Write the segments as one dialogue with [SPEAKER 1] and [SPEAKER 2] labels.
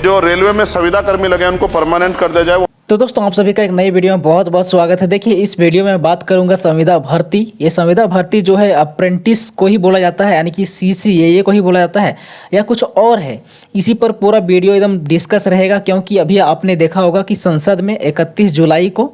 [SPEAKER 1] जो रेलवे में संविदा कर्मी लगे हैं उनको परमानेंट कर दिया जाए।
[SPEAKER 2] तो दोस्तों आप सभी का एक नई वीडियो में बहुत बहुत स्वागत है। देखिए इस वीडियो में बात करूंगा संविदा भर्ती। ये संविदा भर्ती जो है अप्रेंटिस को ही बोला जाता है, यानी कि CCAA को ही बोला जाता है या कुछ और है। इसी पर पूरा वीडियो एकदम डिस्कस रहेगा, क्योंकि अभी आपने देखा होगा कि संसद में 31 जुलाई को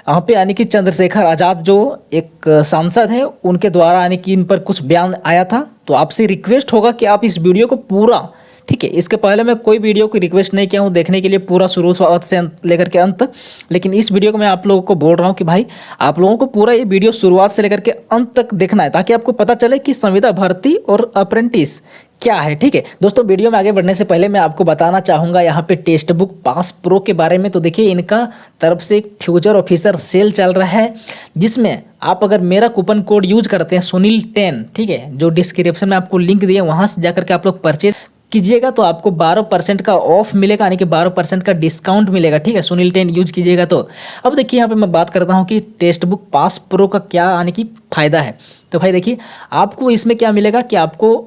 [SPEAKER 2] यहाँ पे यानी कि चंद्रशेखर आज़ाद जो एक सांसद है उनके द्वारा यानी कि इन पर कुछ बयान आया था। तो आपसे रिक्वेस्ट होगा कि आप इस वीडियो को पूरा, ठीक है, इसके पहले मैं कोई वीडियो की रिक्वेस्ट नहीं किया हूँ देखने के लिए पूरा शुरू से लेकर के अंत तक, लेकिन इस वीडियो को मैं आप लोगों को बोल रहा हूँ कि भाई आप लोगों को पूरा ये वीडियो शुरुआत से लेकर के अंत तक देखना है, ताकि आपको पता चले कि संविदा भर्ती और अप्रेंटिस क्या है। ठीक है दोस्तों, वीडियो में आगे बढ़ने से पहले मैं आपको बताना चाहूँगा यहाँ पे टेक्स्ट बुक पास प्रो के बारे में। तो देखिए इनका तरफ से एक फ्यूचर ऑफिसर सेल चल रहा है, जिसमें आप अगर मेरा कूपन कोड यूज करते हैं सुनील 10, ठीक है, जो डिस्क्रिप्शन में आपको लिंक दिया वहाँ से जाकर के आप लोग परचेज कीजिएगा तो आपको 12% का ऑफ मिलेगा, यानी कि 12% का डिस्काउंट मिलेगा। ठीक है, सुनील 10 यूज कीजिएगा तो। अब देखिए यहाँ पे मैं बात करता हूँ कि टेक्स्ट बुक पास प्रो का क्या यानी कि फ़ायदा है। तो भाई देखिए आपको इसमें क्या मिलेगा कि आपको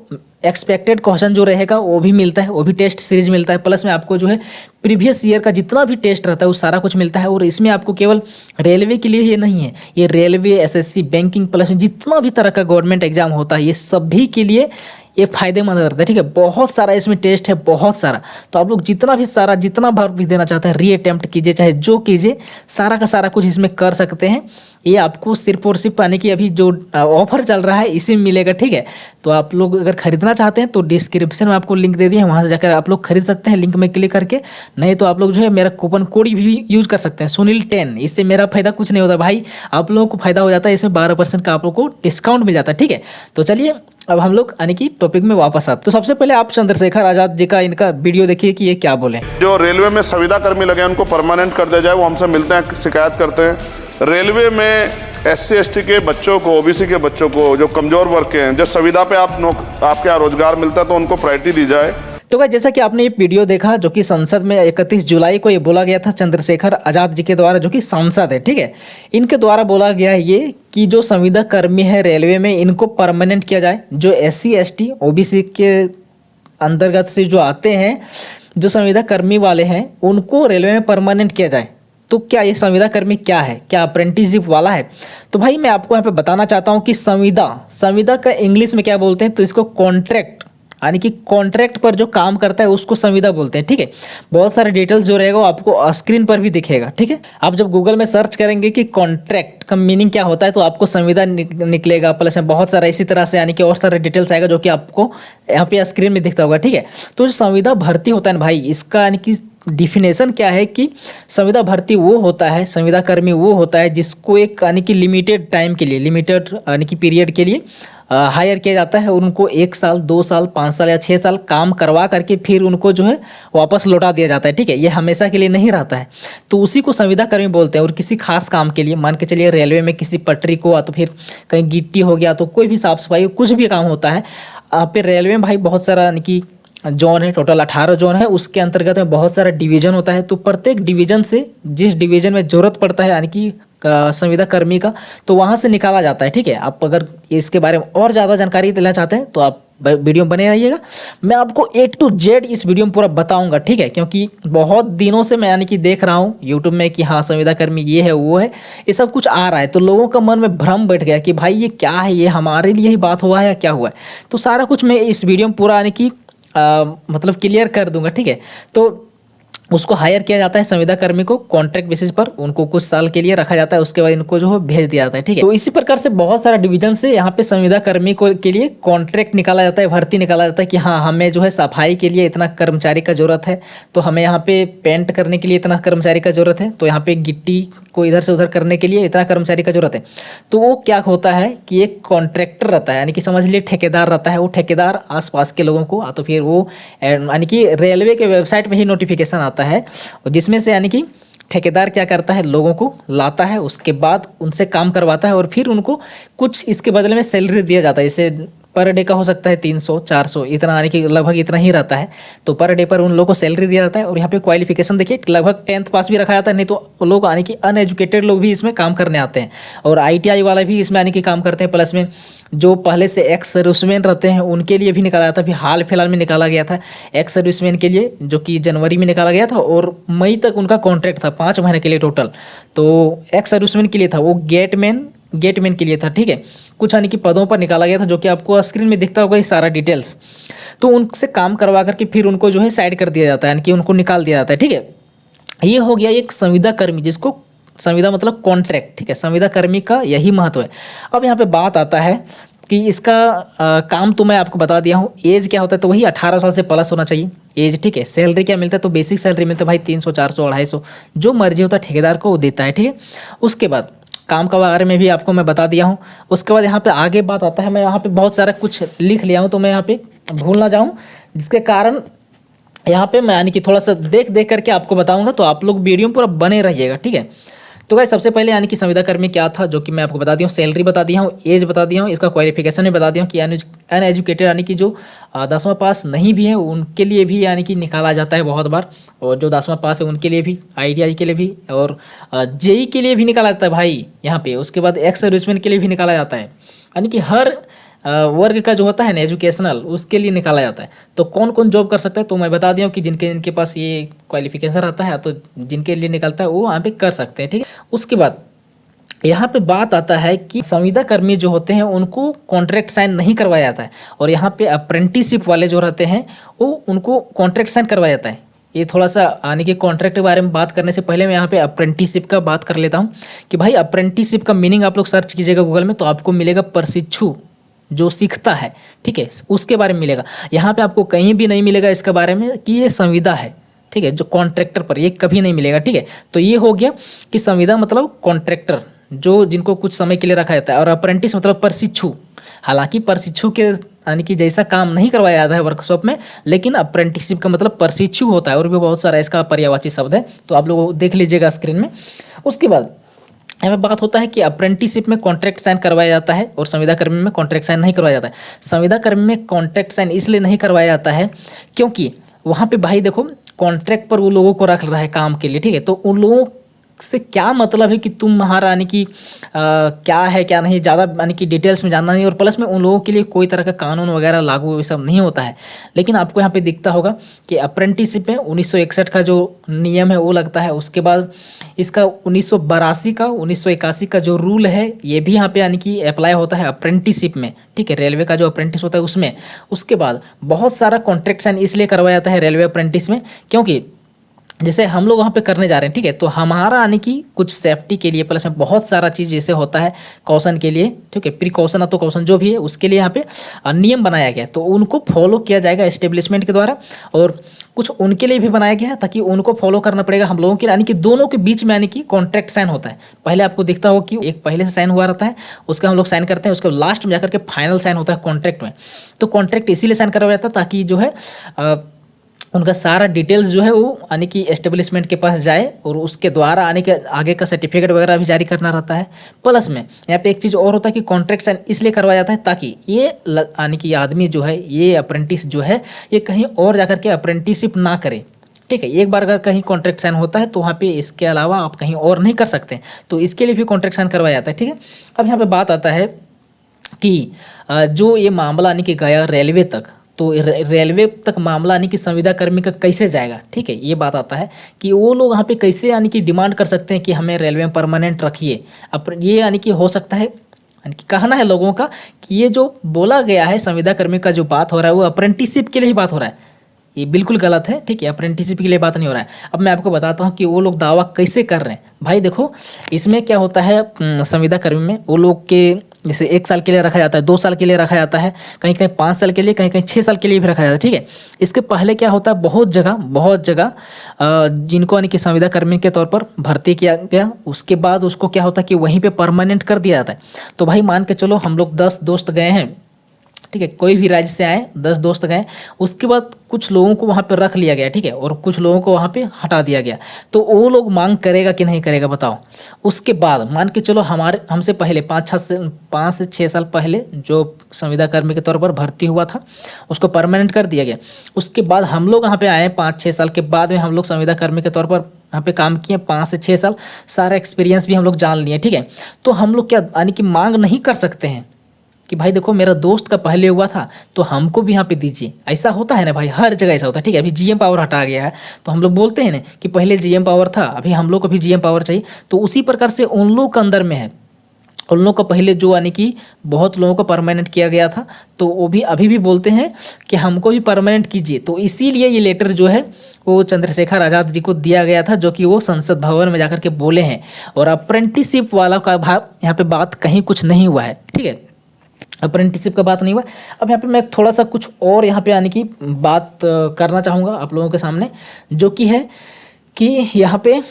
[SPEAKER 2] एक्सपेक्टेड क्वेश्चन जो रहेगा वो भी मिलता है, वो भी टेस्ट सीरीज मिलता है, प्लस में आपको जो है प्रीवियस ईयर का जितना भी टेस्ट रहता है वो सारा कुछ मिलता है। और इसमें आपको केवल रेलवे के लिए ये नहीं है, ये रेलवे, SSC, बैंकिंग, प्लस में जितना भी तरह का गवर्नमेंट एग्जाम होता है ये सभी के लिए ये फायदेमंद रहता है। ठीक है, बहुत सारा इसमें टेस्ट है, बहुत सारा। तो आप लोग जितना बार भी देना चाहते हैं रीअटेम्प्ट कीजिए, चाहे जो कीजिए, सारा का सारा कुछ इसमें कर सकते हैं। ये आपको सिर्फ और सिर्फ यानी कि अभी जो ऑफर चल रहा है इसी में मिलेगा। ठीक है, तो आप लोग अगर खरीदना चाहते हैं तो डिस्क्रिप्शन में आपको लिंक दे दिए हैं, वहाँ से जाकर आप लोग खरीद सकते हैं लिंक में क्लिक करके। नहीं तो आप लोग जो है मेरा कूपन कोड भी यूज कर सकते हैं सुनील 10। इससे मेरा फायदा कुछ नहीं होता भाई, आप लोगों को फायदा हो जाता है, इसमें 12% का आप लोग को डिस्काउंट मिल जाता है। ठीक है, तो चलिए अब हम लोग यानी कि टॉपिक में वापस आते। तो सबसे पहले आप चंद्रशेखर आज़ाद जी का इनका वीडियो देखिए कि ये क्या बोले।
[SPEAKER 1] जो रेलवे में संविदा कर्मी लगे हैं उनको परमानेंट कर दिया जाए, वो हमसे मिलते हैं, शिकायत करते हैं। रेलवे में SC ST के बच्चों को, OBC के बच्चों को, जो कमजोर वर्ग के हैं, जो संविदा पे आपके यहाँ रोजगार मिलता है तो उनको प्रायोरिटी दी जाए।
[SPEAKER 2] तो गाइस जैसा कि आपने ये वीडियो देखा जो कि संसद में 31 जुलाई को ये बोला गया था चंद्रशेखर आज़ाद जी के द्वारा, जो कि सांसद है। ठीक है, इनके द्वारा बोला गया है ये कि जो संविदा कर्मी है रेलवे में इनको परमानेंट किया जाए। जो SC ST OBC के अंतर्गत से जो आते हैं, जो संविदा कर्मी वाले हैं, उनको रेलवे में परमानेंट किया जाए। तो क्या ये संविदा कर्मी क्या है, क्या अप्रेंटिसशिप वाला है? तो भाई मैं आपको यहाँ पे बताना चाहता हूँ कि संविदा का इंग्लिश में क्या बोलते हैं, तो इसको कॉन्ट्रैक्ट, यानी कि कॉन्ट्रैक्ट पर जो काम करता है उसको संविदा बोलते हैं। ठीक है, बहुत सारे डिटेल्स जो रहेगा वो आपको स्क्रीन पर भी दिखेगा। ठीक है, आप जब गूगल में सर्च करेंगे कि कॉन्ट्रैक्ट का मीनिंग क्या होता है तो आपको संविदा निकलेगा, प्लस में बहुत सारा इसी तरह से यानी कि और सारे डिटेल्स आएगा जो कि आपको यहाँ पे स्क्रीन में दिखता होगा। ठीक है, तो जो संविदा भर्ती होता है ना भाई, इसका यानी कि डिफिनेशन क्या है कि संविदा भर्ती वो होता है, संविदा कर्मी वो होता है जिसको एक यानी कि लिमिटेड टाइम के लिए, लिमिटेड यानी कि पीरियड के लिए हायर किया जाता है। उनको 1 साल, 2 साल, 5 साल या 6 साल काम करवा करके फिर उनको जो है वापस लौटा दिया जाता है। ठीक है, ये हमेशा के लिए नहीं रहता है, तो उसी को संविदा कर्मी बोलते हैं। और किसी खास काम के लिए, मान के चलिए रेलवे में किसी पटरी को, या तो फिर कहीं गिट्टी हो गया, तो कोई भी साफ सफाई, कुछ भी काम होता है फिर रेलवे में भाई बहुत सारा यानी कि जोन है, टोटल 18 जोन है, उसके अंतर्गत में बहुत सारा डिवीजन होता है। तो प्रत्येक डिवीजन से जिस डिवीजन में ज़रूरत पड़ता है यानी कि संविदा कर्मी का, तो वहाँ से निकाला जाता है। ठीक है, आप अगर इसके बारे में और ज़्यादा जानकारी लेना चाहते हैं तो आप वीडियो में बने रहिएगा, मैं आपको A to Z इस वीडियो में पूरा बताऊंगा। ठीक है, क्योंकि बहुत दिनों से मैं यानी कि देख रहा हूँ यूट्यूब में कि हाँ संविदा कर्मी ये है वो है, ये सब कुछ आ रहा है, तो लोगों का मन में भ्रम बैठ गया कि भाई ये क्या है, ये हमारे लिए ही बात हुआ है या क्या हुआ है। तो सारा कुछ मैं इस वीडियो में पूरा यानी कि मतलब क्लियर कर दूंगा। ठीक है, तो उसको हायर किया जाता है संविदा कर्मी को कॉन्ट्रैक्ट बेसिस पर, उनको कुछ साल के लिए रखा जाता है, उसके बाद इनको जो है भेज दिया जाता है। ठीक है, तो इसी प्रकार से बहुत सारा डिवीजन से यहाँ पे संविदा कर्मी को के लिए कॉन्ट्रैक्ट निकाला जाता है, भर्ती निकाला जाता है कि हाँ हमें जो है सफाई के लिए इतना कर्मचारी का जरूरत है, तो हमें यहाँ पे पेंट करने के लिए इतना कर्मचारी का जरूरत है, तो यहाँ पे गिट्टी को इधर से उधर करने के लिए इतना कर्मचारी का जरूरत है। तो वो क्या होता है कि एक कॉन्ट्रैक्टर रहता है, यानी कि समझ लीजिए ठेकेदार रहता है। वो ठेकेदार आसपास के लोगों को, तो फिर वो यानी कि रेलवे के वेबसाइट में ही नोटिफिकेशन आता है, जिसमें से यानी कि ठेकेदार क्या करता है, लोगों को लाता है, उसके बाद उनसे काम करवाता है और फिर उनको कुछ इसके बदले में सैलरी दिया जाता है। जैसे पर डे का हो सकता है 300 400 इतना, यानी कि लगभग इतना ही रहता है। तो पर डे पर उन लोगों को सैलरी दिया जाता है। और यहाँ पे क्वालिफिकेशन देखिए लगभग 10th पास भी रखा जाता है, नहीं तो लोग यानी कि अनएजुकेटेड लोग भी इसमें काम करने आते हैं। और ITI वाला भी इसमें यानी कि काम करते हैं। प्लस में जो पहले से एक्स सर्विसमैन रहते हैं उनके लिए भी निकाला जाता है। अभी हाल फिलहाल में निकाला गया था एक्स सर्विसमैन के लिए, जो कि जनवरी में निकाला गया था और मई तक उनका कॉन्ट्रैक्ट था 5 महीने के लिए टोटल। तो एक्स सर्विसमैन के लिए था, वो गेटमैन के लिए था, ठीक है। कुछ यानी कि पदों पर निकाला गया था, जो कि आपको स्क्रीन में दिखता होगा ये सारा डिटेल्स। तो उनसे काम करवा करके फिर उनको जो है साइड कर दिया जाता है, यानी कि उनको निकाल दिया जाता है, ठीक है। ये हो गया एक संविदा कर्मी, जिसको संविदा मतलब कॉन्ट्रैक्ट, ठीक है। संविदा कर्मी का यही महत्व है। अब यहाँ पे बात आता है कि इसका काम तो मैं आपको बता दिया हूँ। एज क्या होता है, तो वही 18 साल से प्लस होना चाहिए एज, ठीक है। सैलरी क्या मिलता है, तो बेसिक सैलरी मिलता है भाई 300 400 250, जो मर्जी होता है ठेकेदार को वो देता है, ठीक है। उसके बाद काम का बारे में भी आपको मैं बता दिया हूँ। उसके बाद यहाँ पे आगे बात आता है, मैं यहाँ पे बहुत सारा कुछ लिख लिया हूँ, तो मैं यहाँ पे भूल ना जाऊँ, जिसके कारण यहाँ पे मैं यानी कि थोड़ा सा देख करके आपको बताऊँगा। तो आप लोग वीडियो में पूरा बने रहिएगा, ठीक है। तो गाइस सबसे पहले यानी कि संविदा कर्मी क्या था, जो कि मैं आपको बता दिया हूँ। सैलरी बता दिया हूँ, एज बता दिया हूँ, इसका क्वालिफिकेशन भी बता दिया हूँ कि अनएजुकेटेड यानी कि जो 10वां पास नहीं भी है उनके लिए भी यानी कि निकाला जाता है बहुत बार। और जो 10वां पास है उनके लिए भी, ITI के लिए भी, और JEE के लिए भी निकाला जाता है भाई यहाँ पे। उसके बाद एक्स सर्विसमैन के लिए भी निकाला जाता है, यानी कि हर वर्ग का जो होता है ना एजुकेशनल, उसके लिए निकाला जाता है। तो कौन कौन जॉब कर सकता है, तो मैं बता दिया हूँ कि जिनके पास ये क्वालिफिकेशन रहता है, तो जिनके लिए निकलता है वो वहाँ पे कर सकते हैं, ठीक है। उसके बाद यहाँ पे बात आता है कि संविदा कर्मी जो होते हैं उनको कॉन्ट्रैक्ट साइन नहीं करवाया जाता है। और यहाँ पे अप्रेंटिसशिप वाले जो रहते हैं वो उनको कॉन्ट्रैक्ट साइन करवाया जाता है। ये थोड़ा सा यानी कि कॉन्ट्रैक्ट के बारे में बात करने से पहले मैं यहाँ पे अप्रेंटिसशिप का बात कर लेता हूँ कि भाई अप्रेंटिसशिप का मीनिंग आप लोग सर्च कीजिएगा गूगल में, तो आपको मिलेगा प्रशिक्षु जो सीखता है, ठीक है, उसके बारे में मिलेगा। यहाँ पे आपको कहीं भी नहीं मिलेगा इसके बारे में कि ये संविदा है, ठीक है। जो कॉन्ट्रैक्टर पर ये कभी नहीं मिलेगा, ठीक है। तो ये हो गया कि संविदा मतलब कॉन्ट्रैक्टर, जो जिनको कुछ समय के लिए रखा जाता है। और अप्रेंटिस मतलब प्रशिक्षु। हालांकि प्रशिक्षु के यानी कि जैसा काम नहीं करवाया जाता है वर्कशॉप में, लेकिन अप्रेंटिसशिप का मतलब प्रशिक्षु होता है। और भी बहुत सारा इसका पर्यायवाची शब्द है, तो आप लोग देख लीजिएगा स्क्रीन में। उसके बाद हमें बात होता है कि अप्रेंटिसशिप में कॉन्ट्रैक्ट साइन करवाया जाता है और संविदा कर्मी में कॉन्ट्रैक्ट साइन नहीं करवाया जाता है। संविदा कर्मी में कॉन्ट्रैक्ट साइन इसलिए नहीं करवाया जाता है क्योंकि वहाँ पे भाई देखो कॉन्ट्रैक्ट पर वो लोगों को रख रहा है काम के लिए, ठीक है। तो उन लोगों से क्या मतलब है कि तुम्हारा यानी कि क्या है क्या नहीं, ज़्यादा यानी कि डिटेल्स में जानना नहीं। और प्लस में उन लोगों के लिए कोई तरह का कानून वगैरह लागू ये सब नहीं होता है। लेकिन आपको यहाँ पे दिखता होगा कि अप्रेंटिसशिप में 1961 का जो नियम है वो लगता है। उसके बाद इसका 1982 का 1981 का जो रूल है ये भी यहाँ पे यानी कि अप्लाई होता है अप्रेंटिसशिप में, ठीक है। रेलवे का जो अप्रेंटिस होता है उसमें। उसके बाद बहुत सारा कॉन्ट्रैक्ट साइन इसलिए करवाया जाता है रेलवे अप्रेंटिस में, क्योंकि जैसे हम लोग वहाँ पे करने जा रहे हैं, ठीक है। तो हमारा यानी कि कुछ सेफ्टी के लिए प्लस में बहुत सारा चीज़ जैसे होता है कॉशन के लिए, ठीक है, प्रिकॉशन तो कॉशन जो भी है उसके लिए यहाँ पे नियम बनाया गया है। तो उनको फॉलो किया जाएगा एस्टेब्लिशमेंट के द्वारा। और कुछ उनके लिए भी बनाया गया है ताकि उनको फॉलो करना पड़ेगा हम लोगों के लिए, यानी कि दोनों के बीच में यानी कि कॉन्ट्रैक्ट साइन होता है। पहले आपको दिखता हो कि एक पहले से साइन हुआ रहता है, उसका हम लोग साइन करते हैं, उसके लास्ट में जाकर के फाइनल साइन होता है कॉन्ट्रैक्ट में। तो कॉन्ट्रैक्ट इसीलिए साइन करवाया जाता है ताकि जो है उनका सारा डिटेल्स जो है वो यानी कि एस्टेब्लिशमेंट के पास जाए और उसके द्वारा आने के आगे का सर्टिफिकेट वगैरह भी जारी करना रहता है। प्लस में यहाँ पे एक चीज़ और होता है कि कॉन्ट्रैक्ट साइन इसलिए करवाया जाता है ताकि ये यानी कि आदमी जो है, ये अप्रेंटिस जो है, ये कहीं और जाकर के अप्रेंटिसशिप ना करे, ठीक है। एक बार अगर कहीं कॉन्ट्रैक्ट साइन होता है तो वहाँ पे इसके अलावा आप कहीं और नहीं कर सकते, तो इसके लिए भी कॉन्ट्रैक्ट साइन करवाया जाता है, ठीक है। अब यहाँ पे बात आता है कि जो ये मामला यानी कि गया रेलवे तक, तो रेलवे तक मामला यानी कि संविदा कर्मी का कैसे जाएगा, ठीक है। ये बात आता है कि वो लोग यहाँ पे कैसे यानी कि डिमांड कर सकते हैं कि हमें रेलवे में परमानेंट रखिए। अब ये यानी कि हो सकता है यानी कि कहना है लोगों का कि ये जो बोला गया है संविदा कर्मी का जो बात हो रहा है वो अप्रेंटिसशिप के लिए ही बात हो रहा है। ये बिल्कुल गलत है, ठीक है। अप्रेंटिसशिप के लिए बात नहीं हो रहा है। अब मैं आपको बताता हूँ कि वो लोग दावा कैसे कर रहे हैं। भाई देखो इसमें क्या होता है, संविदा कर्मी में वो लोग के जैसे 1 साल के लिए रखा जाता है, 2 साल के लिए रखा जाता है, कहीं कहीं 5 साल के लिए, कहीं कहीं 6 साल के लिए भी रखा जाता है, ठीक है। इसके पहले क्या होता है, बहुत जगह जिनको यानी कि संविदा कर्मी के तौर पर भर्ती किया गया, उसके बाद उसको क्या होता है कि वहीं पे परमानेंट कर दिया जाता है। तो भाई मान के चलो हम लोग 10 दोस्त गए हैं ठीक है, कोई भी राज्य से आए, 10 दोस्त गए, उसके बाद कुछ लोगों को वहाँ पे रख लिया गया, ठीक है, और कुछ लोगों को वहाँ पे हटा दिया गया। तो वो लोग मांग करेगा कि नहीं करेगा बताओ। उसके बाद मान के चलो हमसे पहले 5 से 6 साल पहले जो संविदा कर्मी के तौर पर भर्ती हुआ था उसको परमानेंट कर दिया गया। उसके बाद हम लोग यहाँ पे आए 5-6 साल के बाद में हम लोग संविदा कर्मी के तौर पर यहाँ पे काम किए 5 से 6 साल, सारा एक्सपीरियंस भी हम लोग जान लिए, ठीक है। तो हम लोग क्या यानी कि मांग नहीं कर सकते हैं कि भाई देखो मेरा दोस्त का पहले हुआ था तो हमको भी यहाँ पे दीजिए। ऐसा होता है ना भाई, हर जगह ऐसा होता है, ठीक है। अभी जीएम पावर हटा गया है तो हम लोग बोलते हैं ना कि पहले जीएम पावर था, अभी हम लोग को भी जीएम पावर चाहिए। तो उसी प्रकार से उन लोग के अंदर में है, उन लोगों को पहले जो यानी कि बहुत लोगों को परमानेंट किया गया था तो वो भी अभी भी बोलते हैं कि हमको भी परमानेंट कीजिए। तो इसीलिए ये लेटर जो है वो चंद्रशेखर आज़ाद जी को दिया गया था, जो कि वो संसद भवन में जाकर के बोले हैं। और अप्रेंटिसशिप वाला का भाग यहाँ पे बात कहीं कुछ नहीं हुआ है, ठीक है, अप्रेंटिसशिप का बात नहीं हुआ। अब यहाँ पे मैं थोड़ा सा कुछ और यहाँ पे यानी कि बात करना चाहूँगा आप लोगों के सामने, जो कि है कि यहाँ पे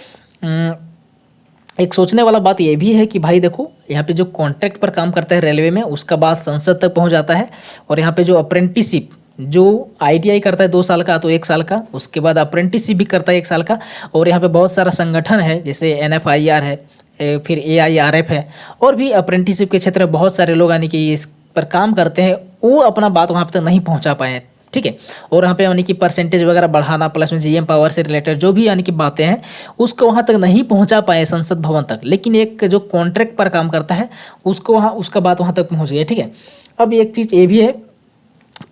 [SPEAKER 2] एक सोचने वाला बात ये भी है कि भाई देखो यहाँ पे जो कॉन्ट्रैक्ट पर काम करता है रेलवे में उसका बात संसद तक पहुँच जाता है। और यहाँ पे जो अप्रेंटिसशिप जो ITI करता है 2 साल का तो 1 साल का, उसके बाद अप्रेंटिसशिप भी करता है 1 साल का। और यहाँ पे बहुत सारा संगठन है जैसे NFIR है, फिर AIRF है, और भी अप्रेंटिसशिप के क्षेत्र में बहुत सारे लोग यानी कि इस पर काम करते हैं, वो अपना बात वहाँ तक नहीं पहुँचा पाए हैं, ठीक है। और यहाँ पे यानी कि परसेंटेज वगैरह बढ़ाना प्लस में जीएम पावर से रिलेटेड जो भी यानी कि बातें हैं उसको वहाँ तक नहीं पहुँचा पाए संसद भवन तक। लेकिन एक जो कॉन्ट्रैक्ट पर काम करता है उसको उसका बात वहाँ तक पहुँच गई, ठीक है। अब एक चीज़ ये भी है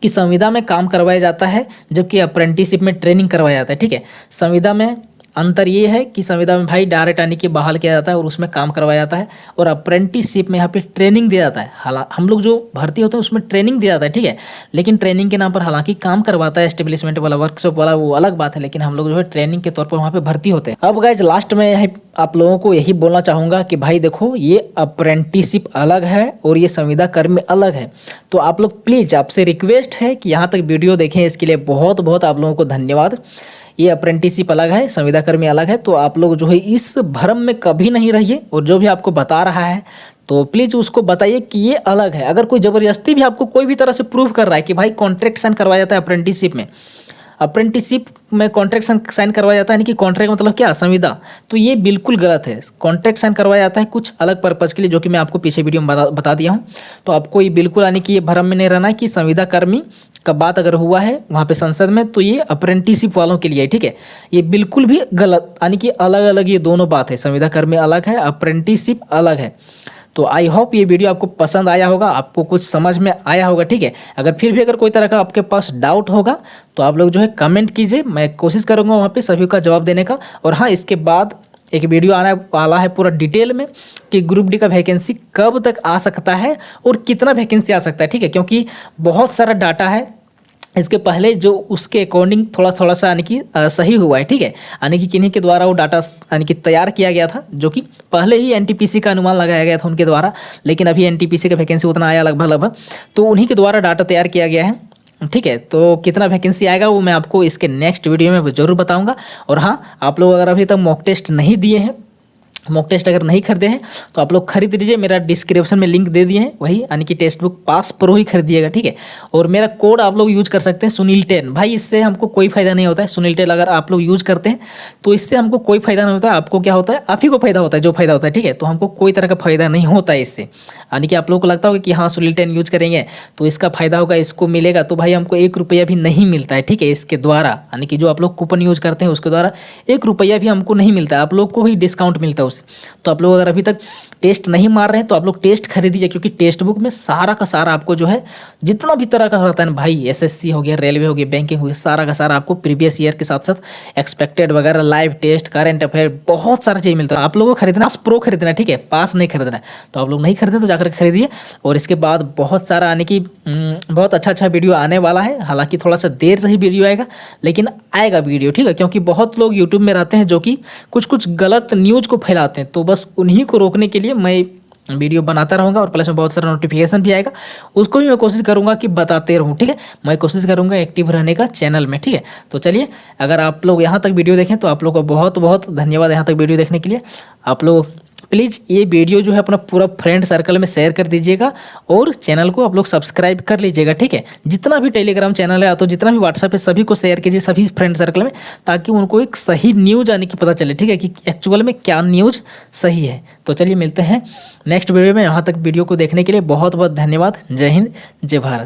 [SPEAKER 2] कि संविदा में काम करवाया जाता है जबकि अप्रेंटिसशिप में ट्रेनिंग करवाया जाता है, ठीक है। संविदा में अंतर ये है कि संविदा में भाई डायरेक्ट यानी कि बहाल किया जाता है और उसमें काम करवाया जाता है, और अप्रेंटिसशिप में यहाँ पे ट्रेनिंग दिया जाता है। हालांकि हम लोग जो भर्ती होते हैं उसमें ट्रेनिंग दिया जाता है, ठीक है, लेकिन ट्रेनिंग के नाम पर हालांकि काम करवाता है एस्टेब्लिशमेंट वाला, वर्कशॉप वाला, वो अलग बात है, लेकिन हम लोग जो है ट्रेनिंग के तौर पर वहाँ पर भर्ती होते हैं। अब गाइज लास्ट में आप लोगों को यही बोलना चाहूँगा कि भाई देखो ये अप्रेंटिसशिप अलग है और ये संविदा कर्मी अलग है। तो आप लोग प्लीज़, आपसे रिक्वेस्ट है कि यहाँ तक वीडियो देखें, इसके लिए बहुत बहुत आप लोगों को धन्यवाद। ये अप्रेंटिसशिप अलग है, संविदा कर्मी अलग है। तो आप लोग जो है इस भ्रम में कभी नहीं रहिए, और जो भी आपको बता रहा है तो प्लीज़ उसको बताइए कि ये अलग है। अगर कोई ज़बरदस्ती भी आपको कोई भी तरह से प्रूव कर रहा है कि भाई कॉन्ट्रैक्ट साइन करवाया जाता है अप्रेंटिसशिप में, अप्रेंटिसशिप में कॉन्ट्रैक्ट साइन करवाया जाता है, यानी कि कॉन्ट्रैक्ट मतलब क्या, संविदा, तो ये बिल्कुल गलत है। कॉन्ट्रैक्ट साइन करवाया जाता है कुछ अलग पर्पज़ के लिए, जो कि मैं आपको पीछे वीडियो में बता दिया हूँ। तो आपको ये बिल्कुल यानी कि ये भ्रम में नहीं रहना है कि संविदा कर्मी का बात अगर हुआ है वहाँ पे संसद में तो ये अप्रेंटिसशिप वालों के लिए है, ठीक है। ये बिल्कुल भी गलत, यानी कि अलग अलग ये दोनों बात है, संविदा कर्मी अलग है, अप्रेंटिसशिप अलग है। तो आई होप ये वीडियो आपको पसंद आया होगा, आपको कुछ समझ में आया होगा, ठीक है। अगर फिर भी अगर कोई तरह का आपके पास डाउट होगा तो आप लोग जो है कमेंट कीजिए, मैं कोशिश करूँगा वहाँ पे सभी का जवाब देने का। और हाँ, इसके बाद एक वीडियो आने वाला है पूरा डिटेल में कि ग्रुप डी का वैकेंसी कब तक आ सकता है और कितना वैकेंसी आ सकता है, ठीक है, क्योंकि बहुत सारा डाटा है इसके पहले जो उसके अकॉर्डिंग थोड़ा सा यानी कि सही हुआ है, ठीक है, यानी कि किन्हीं के द्वारा वो डाटा यानी कि तैयार किया गया था, जो कि पहले ही एनटीपीसी का अनुमान लगाया गया था उनके द्वारा, लेकिन अभी एनटीपीसी का वैकेंसी उतना आया लगभग, तो उन्हीं के द्वारा डाटा तैयार किया गया है, ठीक है। तो कितना वैकेंसी आएगा वो मैं आपको इसके नेक्स्ट वीडियो में ज़रूर बताऊँगा। और हाँ, आप लोग अगर अभी तक मॉक टेस्ट नहीं दिए हैं, मॉक टेस्ट अगर नहीं खरीदे हैं तो आप लोग खरीद लीजिए, मेरा डिस्क्रिप्शन में लिंक दे दिए हैं, वही यानी कि टेक्स्ट बुक पास प्रो ही खरीदिएगा, ठीक है। और मेरा कोड आप लोग यूज कर सकते हैं सुनील10। भाई इससे हमको कोई फायदा नहीं होता है, सुनील10 अगर आप लोग यूज करते हैं तो इससे हमको कोई फायदा नहीं होता है। आपको क्या होता है, आप ही को फायदा होता है, जो फायदा होता है, ठीक है। तो हमको कोई तरह का फायदा नहीं होता है इससे, यानी कि आप लोगों को लगता होगा कि हाँ सुनील10 यूज करेंगे तो इसका फायदा होगा, इसको मिलेगा, तो भाई हमको 1 रुपया भी नहीं मिलता है, ठीक है, इसके द्वारा, यानी कि जो आप लोग कूपन यूज करते हैं उसके द्वारा 1 रुपया भी हमको नहीं मिलता है, आप लोग को ही डिस्काउंट मिलता है उससे। तो आप लोग अगर अभी तक टेस्ट नहीं मार रहे हैं तो आप लोग टेस्ट खरीदिए, क्योंकि टेक्स्ट बुक में सारा का सारा आपको जो है जितना भी तरह का रहता है ना भाई, एसएससी हो गया, रेलवे हो गया, बैंकिंग हो गया, सारा का सारा आपको प्रीवियस ईयर के साथ साथ एक्सपेक्टेड वगैरह, लाइव टेस्ट, करंट अफेयर, बहुत सारा चीज़ मिलता है। आप लोगों को खरीदना पास प्रो खरीदना है, ठीक है, पास नहीं खरीदना है। तो आप लोग नहीं खरीदे तो जाकर खरीदिए। और इसके बाद बहुत सारा यानी कि बहुत अच्छा वीडियो आने वाला है, हालांकि थोड़ा सा देर से ही वीडियो आएगा, लेकिन आएगा वीडियो, ठीक है, क्योंकि बहुत लोग यूट्यूब में रहते हैं जो कि कुछ गलत न्यूज़ को फैलाते हैं, तो बस उन्हीं को रोकने के लिए मैं वीडियो बनाता रहूँगा। और प्लस में बहुत सारा नोटिफिकेशन भी आएगा, उसको भी मैं कोशिश करूँगा कि बताते रहूँ, ठीक है। मैं कोशिश करूँगा एक्टिव रहने का चैनल में, ठीक है। तो चलिए, अगर आप लोग यहाँ तक वीडियो देखें तो आप लोग को बहुत बहुत धन्यवाद यहाँ तक वीडियो देखने के लिए। आप लोग प्लीज़ ये वीडियो जो है अपना पूरा फ्रेंड सर्कल में शेयर कर दीजिएगा और चैनल को आप लोग सब्सक्राइब कर लीजिएगा, ठीक है। जितना भी टेलीग्राम चैनल है तो जितना भी व्हाट्सएप है सभी को शेयर कीजिए, सभी फ्रेंड सर्कल में, ताकि उनको एक सही न्यूज़ आने की पता चले, ठीक है, कि एक्चुअल में क्या न्यूज़ सही है। तो चलिए मिलते हैं नेक्स्ट वीडियो में। यहाँ तक वीडियो को देखने के लिए बहुत बहुत धन्यवाद। जय हिंद, जय भारत।